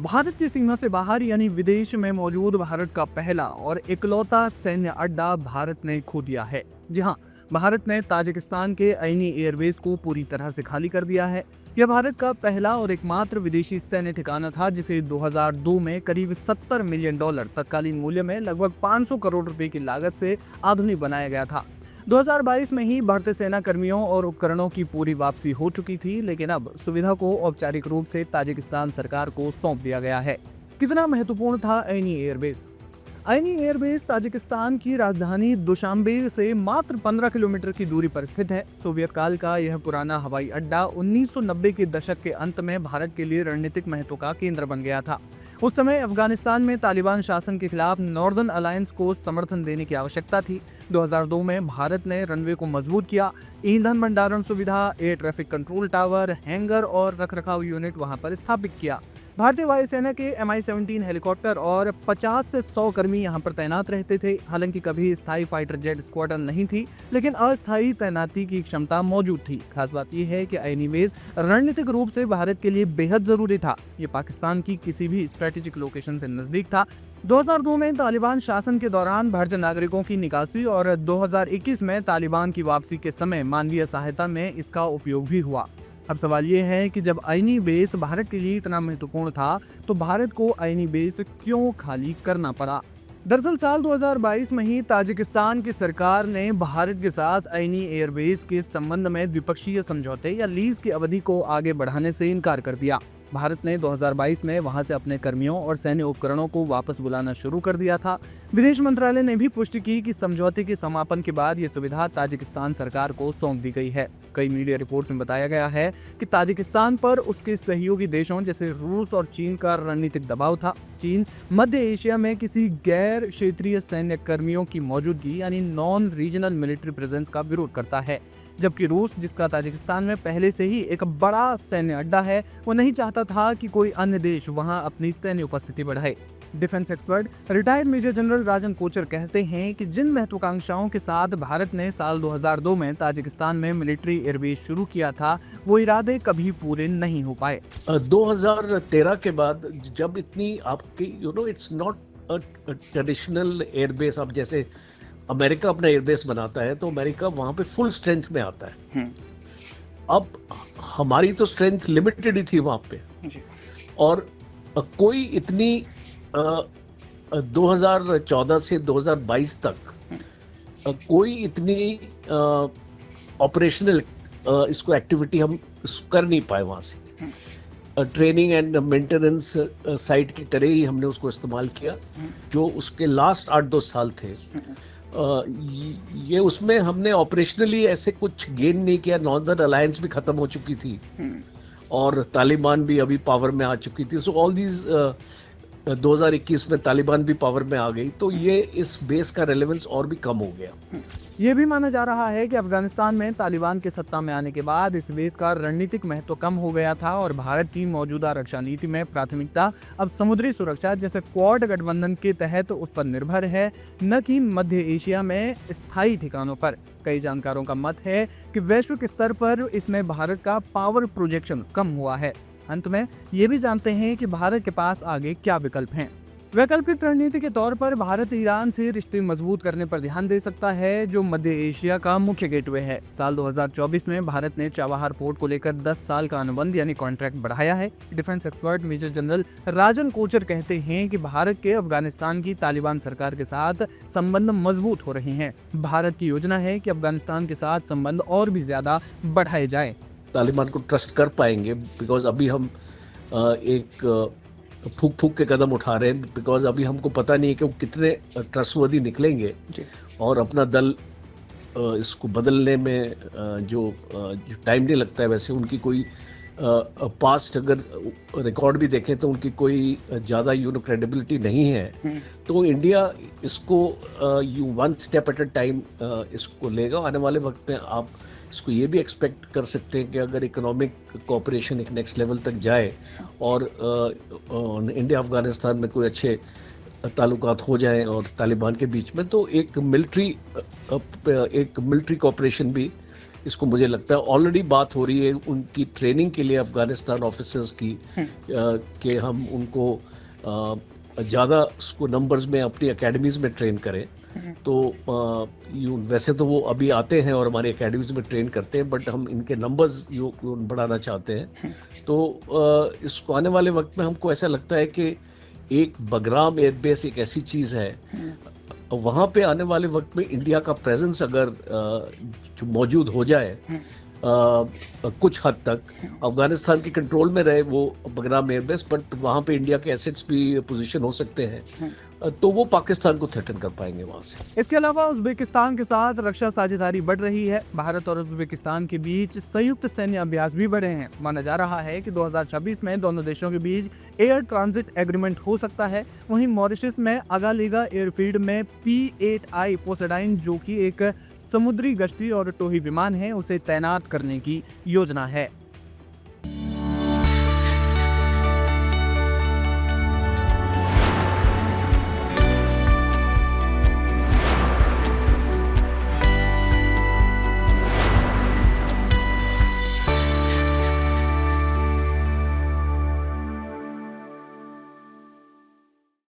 भारत की सीमा से बाहर यानी विदेश में मौजूद भारत का पहला और इकलौता सैन्य अड्डा भारत ने खो दिया है। जी हाँ, भारत ने ताजिकिस्तान के ऐनी एयरबेस को पूरी तरह से खाली कर दिया है। यह भारत का पहला और एकमात्र विदेशी सैन्य ठिकाना था जिसे 2002 में करीब $70 मिलियन तत्कालीन मूल्य में लगभग 500 करोड़ रुपए की लागत से आधुनिक बनाया गया था। 2022 में ही भारतीय सेना कर्मियों और उपकरणों की पूरी वापसी हो चुकी थी, लेकिन अब सुविधा को औपचारिक रूप से ताजिकिस्तान सरकार को सौंप दिया गया है। कितना महत्वपूर्ण था Ayni airbase? Ayni airbase Tajikistan की राजधानी दुशांबे से मात्र 15 किलोमीटर की दूरी पर स्थित है। सोवियत काल का यह पुराना हवाई अड्डा 1990 के दशक के अंत में भारत के लिए रणनीतिक महत्व का केंद्र बन गया था। उस समय अफगानिस्तान में तालिबान शासन के खिलाफ नॉर्दर्न अलायंस को समर्थन देने की आवश्यकता थी। 2002 में भारत ने रनवे को मजबूत किया, ईंधन भंडारण सुविधा, air traffic control tower, hanger और रखरखाव यूनिट वहां पर स्थापित किया। भारतीय वायुसेना के Mi-17 हेलीकॉप्टर और 50 से 100 कर्मी यहां पर तैनात रहते थे। हालांकि कभी स्थायी फाइटर जेट स्क्वाड्रन नहीं थी, लेकिन अस्थायी तैनाती की क्षमता मौजूद थी। खास बात यह है कि ऐनी बेस रणनीतिक रूप से भारत के लिए बेहद जरूरी था। ये पाकिस्तान की किसी भी स्ट्रेटेजिक लोकेशन से नजदीक था। 2002 में तालिबान शासन के दौरान भारतीय नागरिकों की निकासी और 2021 में तालिबान की वापसी के समय मानवीय सहायता में इसका उपयोग भी हुआ। अब सवाल ये है कि जब ऐनी बेस भारत के लिए इतना महत्वपूर्ण था, तो भारत को ऐनी बेस क्यों खाली करना पड़ा? दरअसल साल 2022 में ही ताजिकिस्तान की सरकार ने भारत के साथ ऐनी एयरबेस के संबंध में द्विपक्षीय समझौते या लीज की अवधि को आगे बढ़ाने से इनकार कर दिया। भारत ने 2022 में वहां से अपने कर्मियों और सैन्य उपकरणों को वापस बुलाना शुरू कर दिया था। विदेश मंत्रालय ने भी पुष्टि की कि समझौते के समापन के बाद ये सुविधा ताजिकिस्तान सरकार को सौंप दी गई है। कई मीडिया रिपोर्ट्स में बताया गया है कि ताजिकिस्तान पर उसके सहयोगी देशों जैसे रूस और चीन का रणनीतिक दबाव था। चीन मध्य एशिया में किसी गैर क्षेत्रीय सैन्य कर्मियों की मौजूदगी यानी नॉन रीजनल मिलिट्री प्रेजेंस का विरोध करता है, जबकि रूस, जिसका ताजिकिस्तान में पहले से ही एक बड़ा सैन्य अड्डा है, वो नहीं चाहता था कि कोई अन्य देश वहां अपनी सैन्य उपस्थिति बढ़ाए। Defence expert retired major general Rajan Kochar कहते हैं कि जिन महत्वाकांक्षाओं के साथ भारत ने साल 2002 में ताजिकिस्तान में मिलिट्री एयरबेस शुरू किया था, वो इरादे कभी पूरे नहीं हो पाए। 2013 के बाद जब इतनी आपकी इट्स नॉट ट्रेडिशनल एयरबेस, अब जैसे अमेरिका अपना एयरबेस बनाता है तो अमेरिका वहां पे फुल स्ट्रेंथ में आता है। अब हमारी तो स्ट्रेंथ लिमिटेड ही थी वहां पे जी। और कोई इतनी 2014 से 2022 तक कोई इतनी ऑपरेशनल इसको एक्टिविटी हम कर नहीं पाए वहां से। ट्रेनिंग एंड मेंटेनेंस साइट की तरह ही हमने उसको इस्तेमाल किया, जो उसके लास्ट 8-2 साल थे। ये उसमें हमने ऑपरेशनली ऐसे कुछ गेन नहीं किया। नॉर्दर्न अलायंस भी खत्म हो चुकी थी और तालिबान भी अभी पावर में आ चुकी थी। सो ऑल दीज 2021 में तालिबान भी पावर में आ गई, तो ये इस बेस का रेलेवेंस और भी कम हो गया। ये भी माना जा रहा है कि अफगानिस्तान में तालिबान के सत्ता में आने के बाद इस बेस का रणनीतिक महत्व कम हो गया था और भारत की मौजूदा रक्षा नीति में प्राथमिकता अब समुद्री सुरक्षा जैसे क्वाड गठबंधन के तहत उस पर निर्भर है, न कि मध्य एशिया में स्थायी ठिकानों पर। कई जानकारों का मत है कि वैश्विक स्तर पर इसमें भारत का पावर प्रोजेक्शन कम हुआ है। अंत में ये भी जानते हैं कि भारत के पास आगे क्या विकल्प हैं। वैकल्पिक रणनीति के तौर पर भारत ईरान से रिश्ते मजबूत करने पर ध्यान दे सकता है, जो मध्य एशिया का मुख्य गेटवे है। साल 2024 में भारत ने चाबहार पोर्ट को लेकर 10 साल का अनुबंध यानी कॉन्ट्रैक्ट बढ़ाया है। Defence expert major general Rajan Kochar कहते हैं कि भारत के अफगानिस्तान की तालिबान सरकार के साथ संबंध मजबूत हो रहे हैं। भारत की योजना है कि अफगानिस्तान के साथ संबंध और भी ज्यादा बढ़ाए जाए। तालिबान को ट्रस्ट कर पाएंगे, बिकॉज अभी हम एक फूक के कदम उठा रहे हैं, बिकॉज अभी हमको पता नहीं है कि वो कितने ट्रस्टवर्दी निकलेंगे और अपना दल इसको बदलने में जो टाइम नहीं लगता है। वैसे उनकी कोई पास्ट अगर रिकॉर्ड भी देखें तो उनकी कोई ज़्यादा क्रेडिबिलिटी नहीं है। तो इंडिया इसको one step at a time इसको लेगा। आने वाले वक्त में आप इसको ये भी एक्सपेक्ट कर सकते हैं कि अगर इकोनॉमिक कोऑपरेशन एक नेक्स्ट लेवल तक जाए और इंडिया अफगानिस्तान में कोई अच्छे ताल्लुकात हो जाएं और तालिबान के बीच में, तो एक मिलिट्री कोऑपरेशन भी इसको मुझे लगता है ऑलरेडी बात हो रही है उनकी ट्रेनिंग के लिए अफगानिस्तान ऑफिसर्स की, कि हम उनको ज़्यादा उसको नंबर्स में अपनी एकेडमीज़ में ट्रेन करें। तो वैसे तो वो अभी आते हैं और हमारी एकेडमीज़ में ट्रेन करते हैं, बट हम इनके नंबर्स बढ़ाना चाहते हैं। तो इसको आने वाले वक्त में हमको ऐसा लगता है कि एक बगराम एयरबेस एक ऐसी चीज़ है, वहाँ पे आने वाले वक्त में इंडिया का प्रेजेंस अगर जो मौजूद हो जाए कुछ हद तक, अफगानिस्तान के कंट्रोल में रहे वो बगराम एयरबेस, बट वहाँ पे इंडिया के एसेट्स भी पोजीशन हो सकते हैं, तो वो पाकिस्तान को थ्रेटन कर पाएंगे वहाँ से। इसके अलावा उज्बेकिस्तान के साथ रक्षा साझेदारी बढ़ रही है। भारत और उज्बेकिस्तान के बीच संयुक्त सैन्य अभ्यास भी बढ़े हैं। माना जा रहा है कि 2026 में दोनों देशों के बीच एयर ट्रांजिट एग्रीमेंट हो सकता है। वहीं मॉरिशस में अगालीगा एयरफील्ड में P-8I पोसेडाइन, जो कि एक समुद्री गश्ती और टोही विमान है, उसे तैनात करने की योजना है।